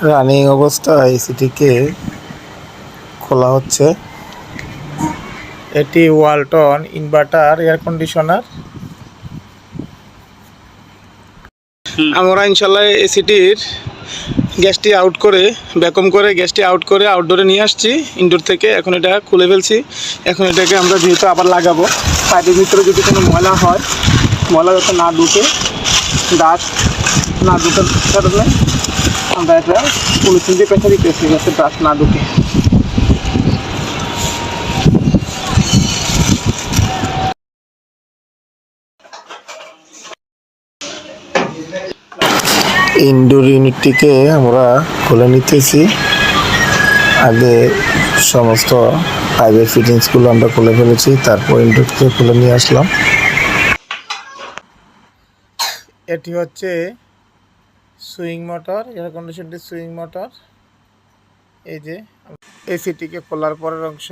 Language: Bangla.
রানিং অবস্থায় এসিটিকে খোলা হচ্ছে। এটি ওয়ালটন ইনভার্টার এয়ার কন্ডিশনার। আমরা ইনশাল্লাহ এসিটির গ্যাসটি আউট করে ভ্যাকুয়াম করে গ্যাসটি আউট করে আউটডোরে নিয়ে আসছি ইনডোর থেকে। এখন এটা খুলে ফেলছি। এখন এটাকে আমরা যেহেতু আবার লাগাবো, পাইপের ভিতরে যদি কোনো ময়লা হয়, ময়লা যাতে না ঢুকে, ডাস্ট না ঢুকার কারণে আমরা এটা পলিথিন দিয়ে পেঁচে দিতেছি যাতে ডাস্ট না ঢুকে। ইনডোর ইউনিটটিকে আমরা খুলে নিতেছি। আগে সমস্ত পাইপের ফিটিংসগুলো আমরা খুলে ফেলেছি, তারপর ইনডোরকে খুলে নিয়ে আসলাম। এটি হচ্ছে সুইং মোটর, এয়ার কন্ডিশনটি সুইং মোটর। এই যে এসিটিকে খোলার পরের অংশ।